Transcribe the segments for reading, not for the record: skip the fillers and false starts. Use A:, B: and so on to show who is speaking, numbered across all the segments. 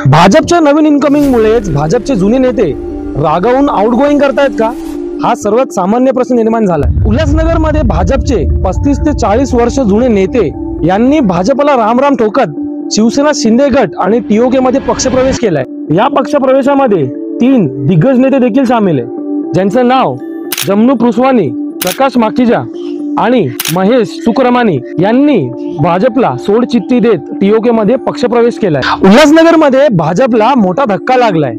A: भाजपच्या नवीन इन्कमिंगमुळेच भाजपचे जुने नेते रागावून आउटगोईंग करतायत का, हा सर्वात सामान्य प्रश्न निर्माण झालाय। उल्हासनगरमध्ये भाजपचे 35 ते 40 वर्ष जुने नेते यांनी भाजपला रामराम ठोकत शिवसेना, शिंदे गट आणि टीओके मध्ये पक्षप्रवेश केलाय। या पक्षप्रवेशामध्ये 3 दिग्गज नेते देखील सामील आहे, ज्यांचं नाव जमनू पृसवानी, प्रकाश माखीजा आणि महेश सुकरमानी यांनी भाजपला सोडचिठ्ठी देत टीओके मध्ये पक्षप्रवेश केलाय। उल्हासनगरमध्ये भाजपला मोठा धक्का लागलाय।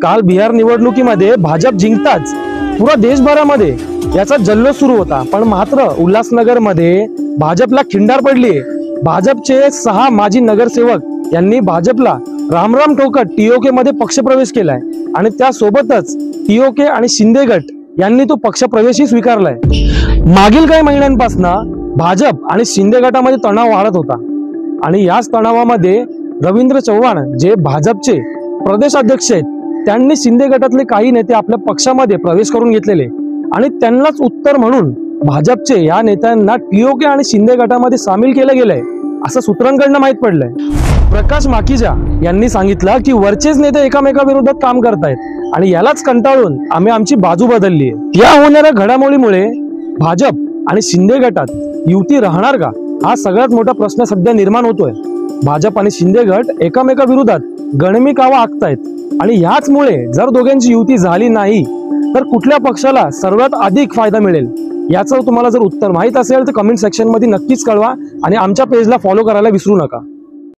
A: काल बिहार निवडणुकीमध्ये भाजप जिंकताच पुरा देशभरामध्ये याचा जल्लोष सुरू होता, पण मात्र उल्हासनगरमध्ये भाजपला खिंडार पडली। भाजपचे 6 माजी नगरसेवक यांनी भाजपला रामराम ठोकत टीओके मध्ये पक्षप्रवेश केलाय आणि त्यासोबतच टीओके आणि शिंदे गट यांनी तो पक्षप्रवेशही स्वीकारलाय। मागील काही महिन्यांपासून भाजप आणि शिंदे गटामध्ये तणाव वाढत होता आणि याच तणावामध्ये रवींद्र चव्हाण जे भाजपचे प्रदेश अध्यक्ष आहेत, त्यांनी शिंदे गटातले काही नेते आपल्या पक्षामध्ये प्रवेश करून घेतलेले आणि त्यांनाच उत्तर म्हणून भाजपचे या नेत्यांना टीओके आणि शिंदे गटामध्ये सामील केले गेले असं सूत्रांकडून माहित पडलंय। प्रकाश माखीजा यांनी सांगितलं की वरचेच नेते एकामेकाविरोधात काम करतायत आणि यालाच कंटाळून आम्ही आमची बाजू बदलली आहे। या होणाऱ्या घडामोडीमुळे भाजप आणि शिंदे गटात युती राहणार का, हा सगळ्यात मोठा प्रश्न सध्या निर्माण होतोय। भाजप आणि शिंदे गट एकामेकाविरोधात गणमी कावा आखतायत आणि याचमुळे जर दोघांची युती झाली नाही तर कुठल्या पक्षाला सर्वात अधिक फायदा मिळेल, याचं तुम्हाला जर उत्तर माहित असेल तर कमेंट सेक्शन मध्ये नक्कीच कळवा आणि आमच्या पेजला फॉलो करायला विसरू नका।